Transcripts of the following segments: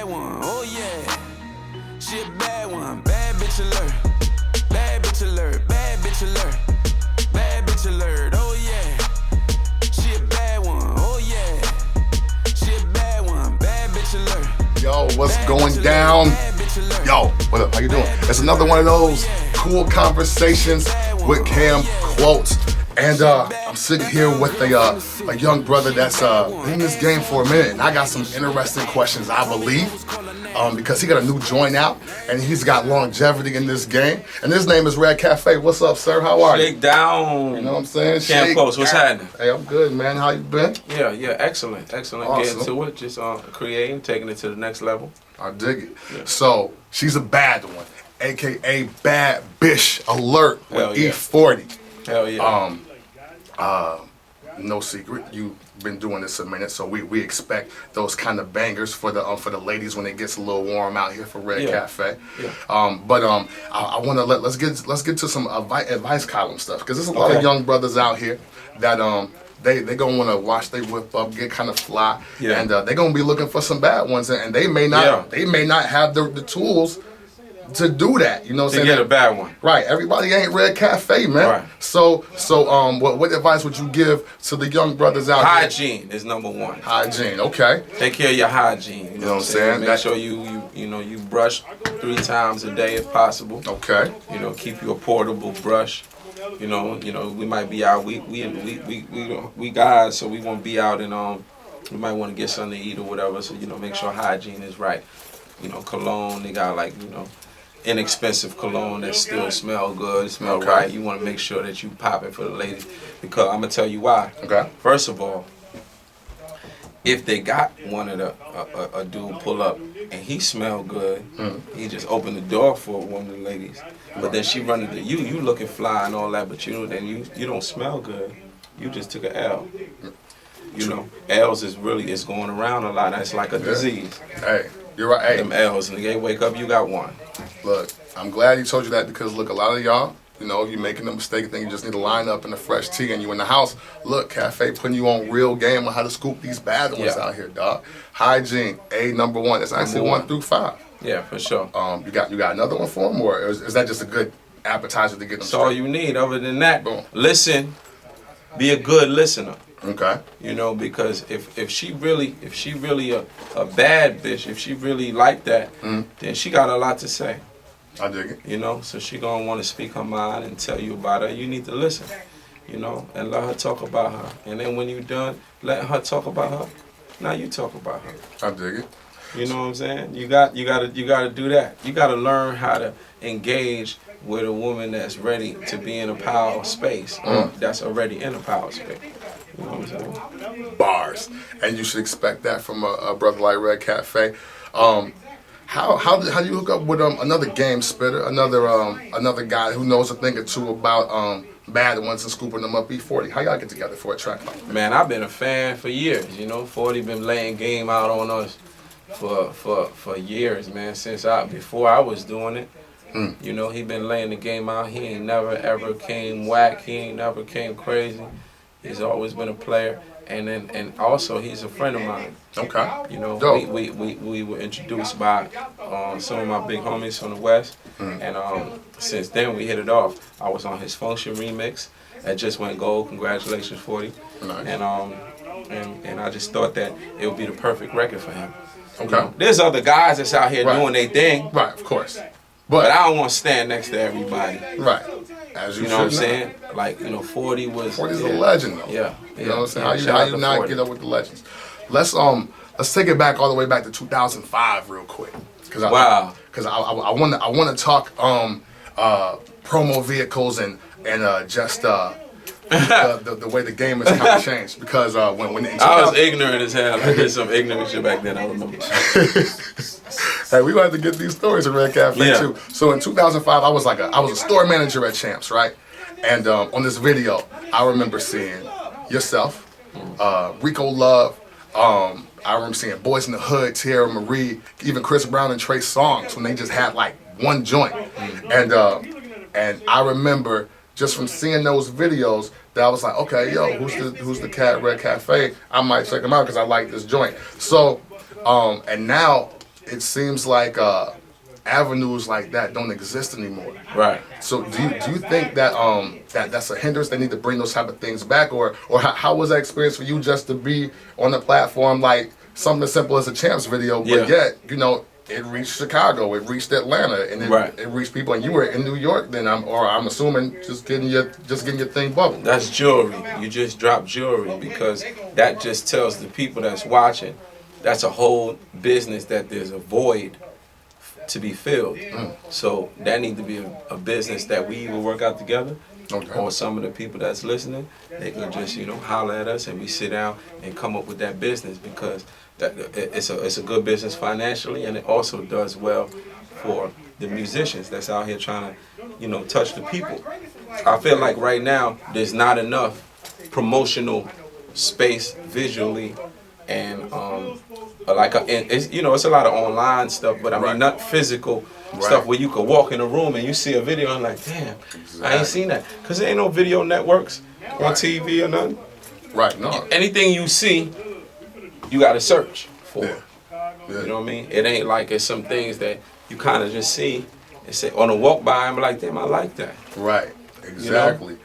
bad one, oh yeah. She a bad one, bad bitch alert. Bad bitch alert, bad bitch alert. Bad bitch alert, oh yeah. She a bad one, oh yeah. She a bad one, bad bitch alert. Yo, what's going down? Yo, what up? How you doing? It's another one of those cool conversations with Cam Quotes. And I'm sitting here with a young brother that's been in this game for a minute, and I got some interesting questions, I believe, because he got a new joint out, and he's got longevity in this game. And his name is Red Cafe. What's up, sir? How are you? Shake down. You know what I'm saying? Cam Quotes, what's happening? Hey, I'm good, man. How you been? Yeah, excellent. Awesome. Getting to it, just creating, taking it to the next level. I dig it. Yeah. So, she's a bad one, a.k.a. Bad Bish Alert with Hell yeah. E40. Hell yeah. No secret, you've been doing this a minute, so we expect those kind of bangers for the ladies when it gets a little warm out here for Red Cafe. Yeah. I want to let's get to some advice column stuff, because there's a lot of young brothers out here that they gonna want to watch they whip up, get kind of fly, and they gonna be looking for some bad ones, and they may not have the tools to do that, you know what I'm saying? To get a bad one. Right. Everybody ain't Red Cafe, man. Right. So what advice would you give to the young brothers out Hygiene is number one. Hygiene, okay. Take care of your hygiene. You know what I'm saying? Make That- sure you brush 3 times a day if possible. Okay. You know, keep you a portable brush. You know, we might be out. We guys, so we won't be out, and we might want to get something to eat or whatever. So make sure hygiene is right. Cologne, they got inexpensive cologne that still smell good, smell right. You want to make sure that you pop it for the ladies, because I'm gonna tell you why. Okay. First of all, if they got one of a dude pull up and he smell good, he just opened the door for one of the ladies, but then she run into you looking fly and all that, but you don't smell good. You just took an L. L's is going around a lot. That's like a disease. Hey, you're right. Hey, them L's, and they wake up, you got one. Look, I'm glad he told you that, because look, a lot of y'all, you're making a mistake, think you just need to line up in a fresh tea and you in the house. Look, Cafe putting you on real game on how to scoop these bad ones out here, dog. Hygiene, number one. It's actually 1 through 5. Yeah, for sure. You got another one for them, or is that just a good appetizer to get them? That's all you need. Other than that, boom. Listen. Be a good listener. Okay. Because if she really a bad bitch, if she really like that, then she got a lot to say. I dig it. So she gonna want to speak her mind and tell you about her. You need to listen, and let her talk about her. And then when you're done, let her talk about her. Now you talk about her. I dig it. You know what I'm saying? You gotta do that. You gotta learn how to engage with a woman that's ready to be in a power space. That's already in a power space. You know what I'm saying? Bars. And you should expect that from a brother like Red Cafe. How do you hook up with another game spitter, another guy who knows a thing or two about bad ones and scooping them up? E40. How y'all get together for a track like that? Man, I've been a fan for years. 40 been laying game out on us for years, man. Before I was doing it. He been laying the game out. He ain't never ever came whack. He ain't never came crazy. He's always been a player, and also he's a friend of mine. Okay. We were introduced by some of my big homies from the West, and since then we hit it off. I was on his Function remix that just went gold. Congratulations, 40. Nice. And I just thought that it would be the perfect record for him. Okay. There's other guys that's out here doing their thing. Right, of course. But I don't want to stand next to everybody. Right. As you know what I'm saying? 40 was... 40's a legend, though. Yeah. You know what I'm saying? How you not 40. get up with the legends? Let's take it back all the way back to 2005 real quick. Wow. Because I want to talk promo vehicles and just the way the game has kind of changed, because when I was ignorant as hell. I did some ignorant shit back then. I remember. Hey, we had to get these stories at Red Cafe too. So in 2005, I was a store manager at Champs, right? And on this video, I remember seeing yourself, Rico Love. I remember seeing Boys in the Hood, Tierra Marie, even Chris Brown and Trey Songz when they just had like one joint. And I remember just from seeing those videos that I was like, okay, yo, who's the cat Red Cafe? I might check him out because I like this joint. So, and now it seems like avenues like that don't exist anymore. Right. So do you think that that's a hindrance? They need to bring those type of things back, or how was that experience for you just to be on a platform like something as simple as a Champs video, but yet it reached Chicago, it reached Atlanta, and it reached people, and you were in New York then, I'm assuming just getting your thing bubbled. That's jewelry. You just dropped jewelry, because that just tells the people that's watching that's a whole business that there's a void to be filled. So that needs to be a business that we will work out together. Okay. Or some of the people that's listening, they can just holler at us, and we sit down and come up with that business, because it's a good business financially, and it also does well for the musicians that's out here trying to touch the people. I feel like right now there's not enough promotional space visually, and it's a lot of online stuff, but I mean not physical stuff where you could walk in a room and you see a video and like, damn, I ain't seen that, because there ain't no video networks on TV or nothing. Right. No. Anything you see, you got to search for. Yeah. You know what I mean? It ain't like it's some things that you kind of just see and say on a walk by and be like, damn, I like that. Right. Exactly.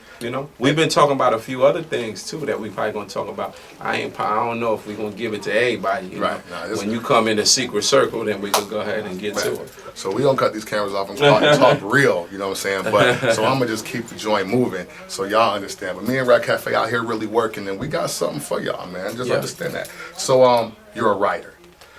We've been talking about a few other things too that we probably gonna talk about. I don't know if we're gonna give it to everybody. Right. When you come in the secret circle, then we can go ahead and get to it. So we gonna cut these cameras off and talk real, you know what I'm saying? But so I'm gonna just keep the joint moving so y'all understand. But me and Red Cafe out here really working, and we got something for y'all, man. Just understand that. So you're a writer.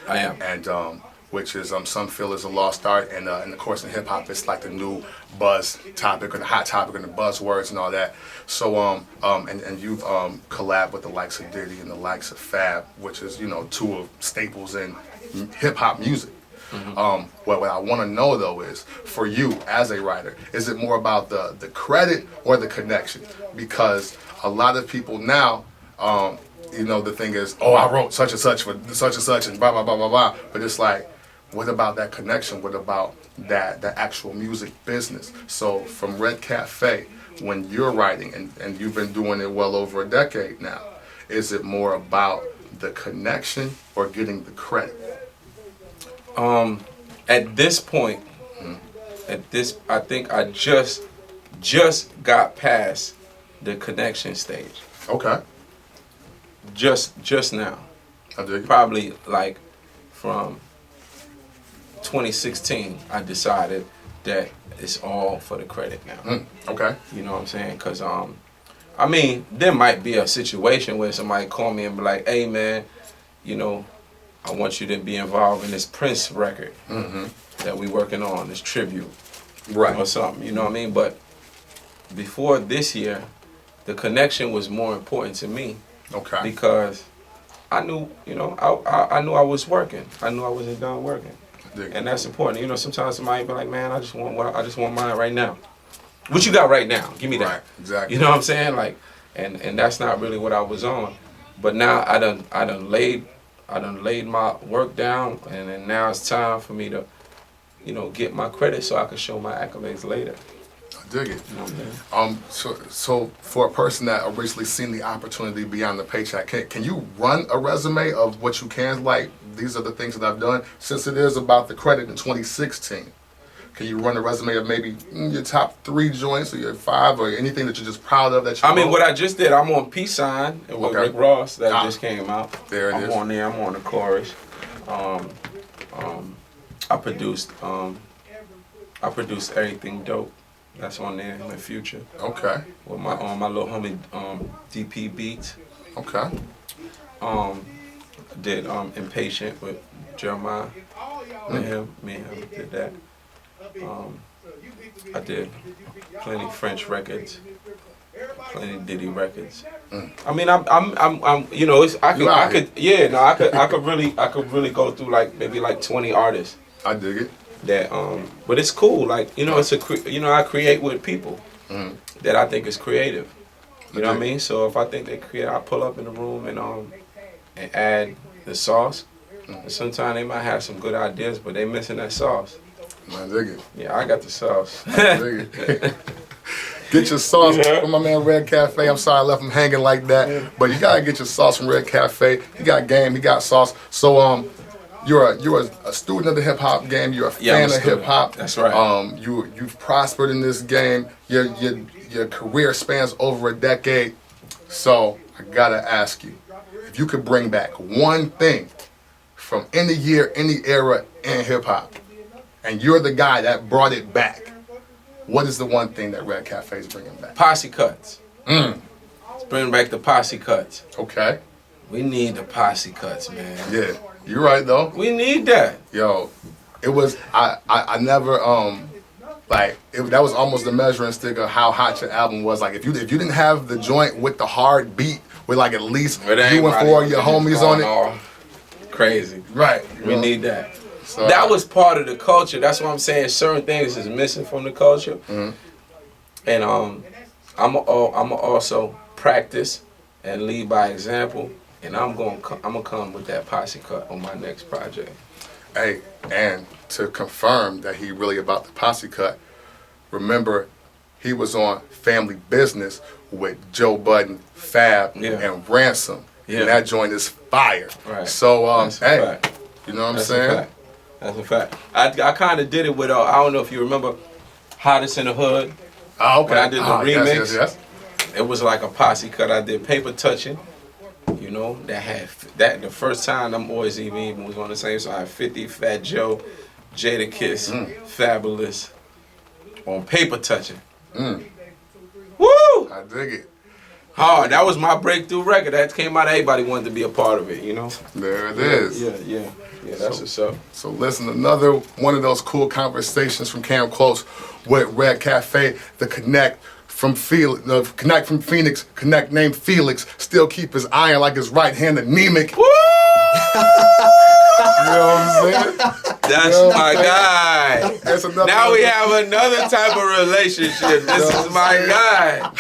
I am. And which is some feel is a lost art, and of course in hip hop it's like the new buzz topic or the hot topic and the buzzwords and all that. So and you've collabed with the likes of Diddy and the likes of Fab, which is two of staples in hip hop music. What I want to know though is, for you as a writer, is it more about the credit or the connection? Because a lot of people now, the thing is, I wrote such and such for such and such and blah blah blah blah blah. But it's like, what about that connection? What about that actual music business? So from Red Cafe, when you're writing, and you've been doing it well over a decade now, is it more about the connection or getting the credit? At this point, I think I just got past the connection stage. Okay. Just now. I dig it. Probably like from 2016, I decided that it's all for the credit now. Okay. You know what I'm saying? Because, there might be a situation where somebody call me and be like, hey, man, I want you to be involved in this Prince record that we working on, this tribute. Right. Or something, you know what I mean? But before this year, the connection was more important to me. Okay. Because I knew, I knew I was working. I knew I wasn't done working. And that's important. Sometimes somebody be like, man, I just want mine right now. What you got right now? Give me that. Right, exactly. You know what I'm saying? Like, and that's not really what I was on. But now I done laid my work down, and then now it's time for me to, get my credit so I can show my accolades later. Dig it. You know what I'm saying? So for a person that originally seen the opportunity beyond the paycheck, can you run a resume of what you can? Like, these are the things that I've done. Since it is about the credit in 2016, can you run a resume of maybe your top 3 joints or your 5 or anything that you're just proud of that you wrote? What I just did, I'm on Peace Sign with Rick Ross that just came out. There it is. I'm on there. I'm on the chorus. I produced Everything Dope. That's on there in the future. Okay. With my little homie DP Beats. Okay. Did Impatient with Jeremiah. Me and him did that. I did plenty French records, plenty Diddy records. I mean, I could really go through like maybe like 20 artists. I dig it. That but it's cool. Like I create with people that I think is creative. You know what I mean? So if I think they create, I pull up in the room and add the sauce. And sometimes they might have some good ideas, but they missing that sauce. I dig it. Yeah, I got the sauce. I dig it. Get your sauce from my man Red Cafe. I'm sorry I left him hanging like that, but you gotta get your sauce from Red Cafe. He got game, he got sauce. So you're a student of the hip hop game. You're a fan of hip hop. That's right. You've prospered in this game. Your career spans over a decade. So I gotta ask you, if you could bring back one thing from any year, any era in hip hop, and you're the guy that brought it back, what is the one thing that Red Cafe is bringing back? Posse cuts. Let's bring back the posse cuts. Okay. We need the posse cuts, man. Yeah, you're right though. We need that. Yo, it was I never that was almost the measuring stick of how hot your album was. Like if you didn't have the joint with the hard beat with like at least you and four of your homies on it. Crazy. Right. We need that. So, that was part of the culture. That's what I'm saying. Certain things is missing from the culture. Mm-hmm. And I'm also practice and lead by example. And I'm gonna come with that posse cut on my next project. Hey, and to confirm that he really about the posse cut, remember he was on Family Business with Joe Budden, Fab, and Ransom. Yeah. And that joint is fire. Right. So hey, fact. you know what I'm That's saying? A fact. That's a fact. I kind of did it with I don't know if you remember Hottest in the Hood. Oh, okay. When I did the remix. Yes. It was like a posse cut. I did Paper Touching. You know, that the first time them boys even was on the same side. 50, Fat Joe, Jada Kiss, Fabulous, on Paper Touching. Woo! I dig it. Hard. That was my breakthrough record. That came out. Everybody wanted to be a part of it. You know. There it is. Yeah. That's what's up. So listen, another one of those cool conversations from Cam Close with Red Cafe, the Connect from Phoenix, Connect named Felix, still keep his iron like his right hand anemic. Woo! You know what I'm saying? That's my guy. Now we have another type of relationship. This is my guy.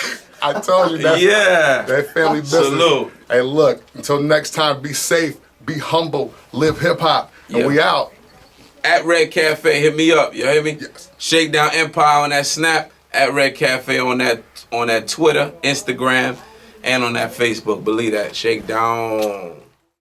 I told you that. That family business. Salute. Hey, look, until next time, be safe, be humble, live hip hop, and we out. At Red Cafe, hit me up. You hear me? Yes. Shakedown Empire on that Snap. At Red Cafe on that Twitter, Instagram, and on that Facebook. Believe that. Shakedown.